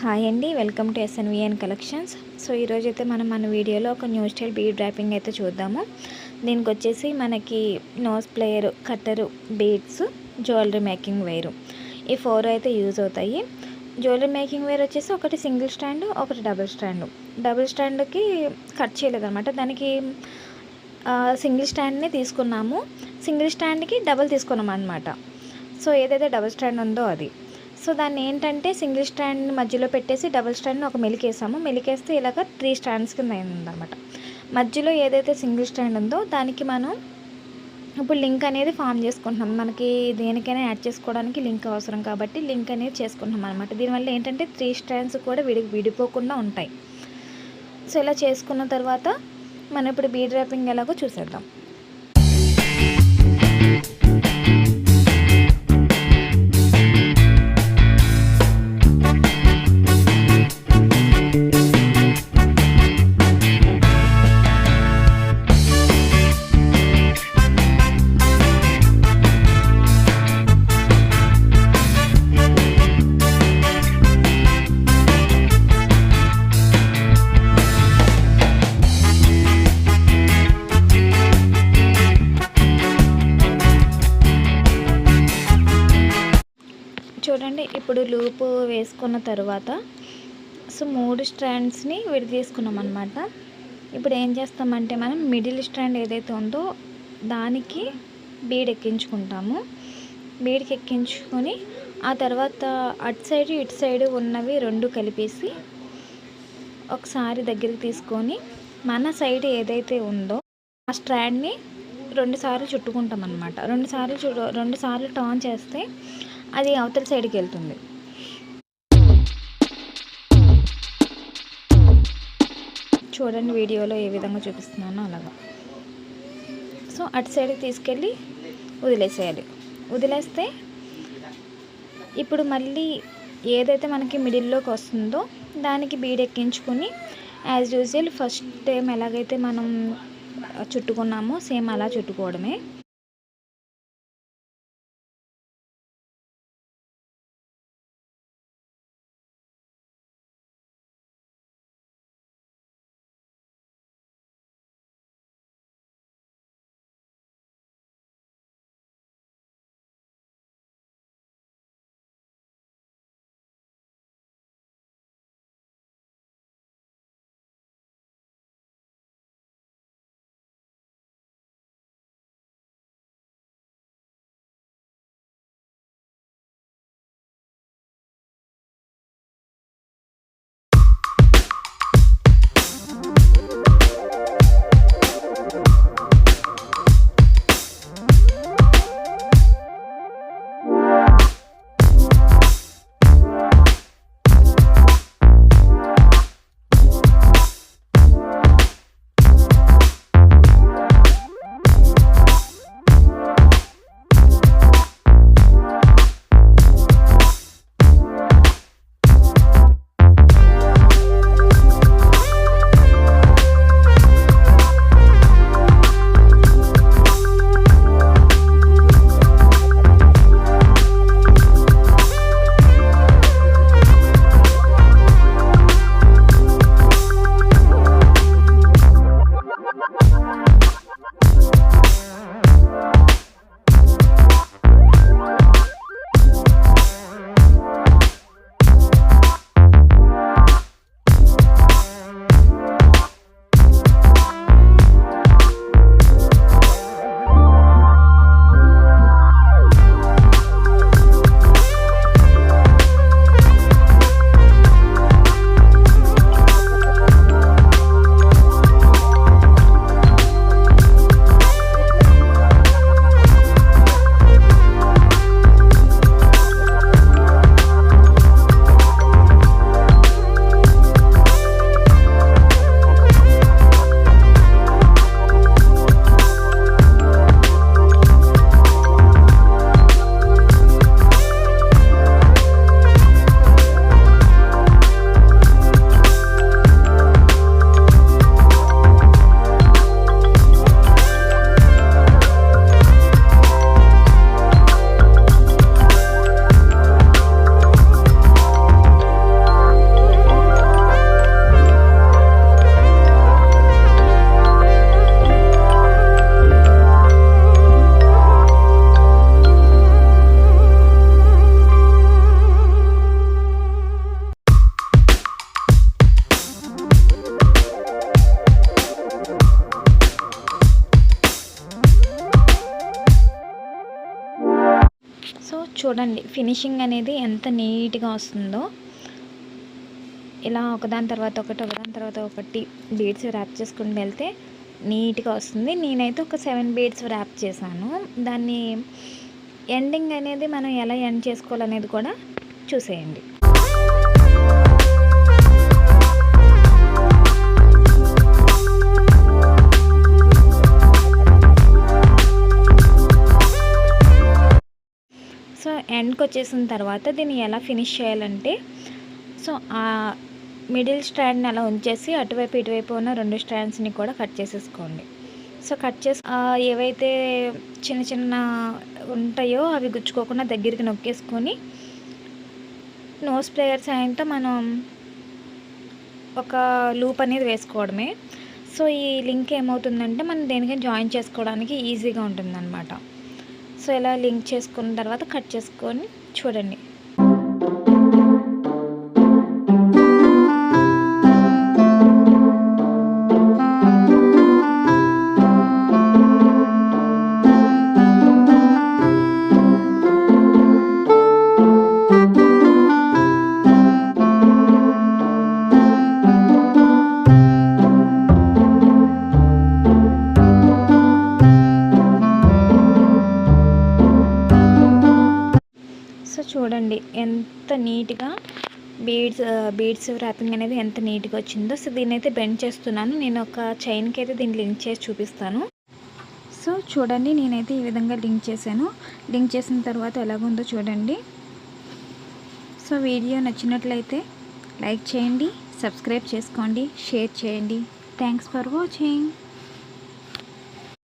Hi అండి, welcome to ఎస్ఎన్విఎన్ collections. So ఈరోజైతే మనం మన వీడియోలో ఒక న్యూ స్టైల్ బీడ్ ర్యాపింగ్ అయితే చూద్దాము. దీనికి వచ్చేసి మనకి నోస్ ప్లేయర్, కట్టరు, బీడ్స్, జ్యువెలరీ మేకింగ్ వైరు, ఈ 4 అయితే యూజ్ అవుతాయి. జ్యువెలరీ మేకింగ్ వైర్ వచ్చేసి ఒకటి సింగిల్ స్టాండ్, ఒకటి డబుల్ స్టాండ్కి కట్ చేయలేదన్నమాట. దానికి సింగిల్ స్టాండ్ని తీసుకున్నాము, సింగిల్ స్టాండ్కి డబుల్ తీసుకున్నాం అనమాట. సో ఏదైతే డబుల్ స్టాండ్ ఉందో అది. సో దాన్ని ఏంటంటే సింగిల్ స్టాండ్ మధ్యలో పెట్టేసి డబుల్ స్టాండ్ని ఒక మెలికేస్తే ఇలాగ 3 స్టాండ్స్ కింద అయిందనమాట. మధ్యలో ఏదైతే సింగిల్ స్టాండ్ ఉందో దానికి మనం ఇప్పుడు లింక్ అనేది ఫామ్ చేసుకుంటున్నాం. మనకి దేనికైనా యాడ్ చేసుకోవడానికి లింక్ అవసరం కాబట్టి లింక్ అనేది చేసుకుంటున్నాం అనమాట. దీనివల్ల ఏంటంటే 3 స్టాండ్స్ కూడా విడిపోకుండా ఉంటాయి. సో ఇలా చేసుకున్న తర్వాత మనం ఇప్పుడు బీడ్ ర్యాపింగ్ ఎలాగో చూసేద్దాం. చూడండి, ఇప్పుడు లూప్ వేసుకున్న తర్వాత సో 3 స్ట్రాండ్స్ని విడదీసుకున్నాం అనమాట. ఇప్పుడు ఏం చేస్తామంటే మనం మిడిల్ స్ట్రాండ్ ఏదైతే ఉందో దానికి బీడ్ ఎక్కించుకుంటాము. బీడ్కి ఎక్కించుకొని ఆ తర్వాత అటు సైడ్ ఇటు సైడ్ ఉన్నవి 2 కలిపేసి ఒకసారి దగ్గరికి తీసుకొని మన సైడ్ ఏదైతే ఉందో ఆ స్ట్రాండ్ని 2 సార్లు చుట్టుకుంటాం అనమాట. 2 సార్లు టర్న్ చేస్తే అది అవతల సైడ్కి వెళ్తుంది. చూడండి వీడియోలో ఏ విధంగా చూపిస్తున్నానో అలాగా. సో అటు సైడ్కి తీసుకెళ్ళి వదిలేసేయాలి. వదిలేస్తే ఇప్పుడు మళ్ళీ ఏదైతే మనకి మిడిల్లోకి వస్తుందో దానికి బీడ్ ఎక్కించుకొని యాజ్ యూజువల్ ఫస్ట్ టైం ఎలాగైతే మనం చుట్టుకున్నామో సేమ్ అలా చుట్టుకోవడమే. చూడండి ఫినిషింగ్ అనేది ఎంత నీట్గా వస్తుందో. ఇలా ఒకదాని తర్వాత ఒకటి బీడ్స్ ర్యాప్ చేసుకుని వెళ్తే నీట్గా వస్తుంది. నేనైతే ఒక 7 బీడ్స్ ర్యాప్ చేశాను. దాన్ని ఎండింగ్ అనేది మనం ఎలా ఎండ్ చేసుకోవాలనేది కూడా చూసేయండి. సో ఎండ్కి వచ్చేసిన తర్వాత దీన్ని ఎలా ఫినిష్ చేయాలంటే, సో ఆ మిడిల్ స్ట్రాండ్ని అలా ఉంచేసి అటువైపు ఇటువైపు ఉన్న 2 స్ట్రాండ్స్ని కూడా కట్ చేసేసుకోండి. సో కట్ చేసి ఏవైతే చిన్న చిన్న ఉంటాయో అవి గుచ్చుకోకుండా దగ్గరికి నొక్కేసుకొని నోస్ ప్లేయర్ సాయంతో మనం ఒక లూప్ అనేది వేసుకోవడమే. సో ఈ లింక్ ఏమవుతుందంటే మనం దేనికైనా జాయిన్ చేసుకోవడానికి ఈజీగా ఉంటుందన్నమాట. సో ఇలా లింక్ చేసుకున్న తర్వాత కట్ చేసుకొని చూడండి. సో చూడండి ఎంత నీట్గా బీడ్స్ ర్యాపింగ్ అనేది ఎంత నీట్గా వచ్చిందో. సో దీన్ని అయితే బెండ్ చేస్తున్నాను. నేను ఒక చైన్కి అయితే దీన్ని లింక్ చేసి చూపిస్తాను. సో చూడండి నేనైతే ఈ విధంగా లింక్ చేశాను. లింక్ చేసిన తర్వాత ఎలాగుందో చూడండి. సో వీడియో నచ్చినట్లయితే లైక్ చేయండి, సబ్స్క్రైబ్ చేసుకోండి, షేర్ చేయండి. Thanks for watching.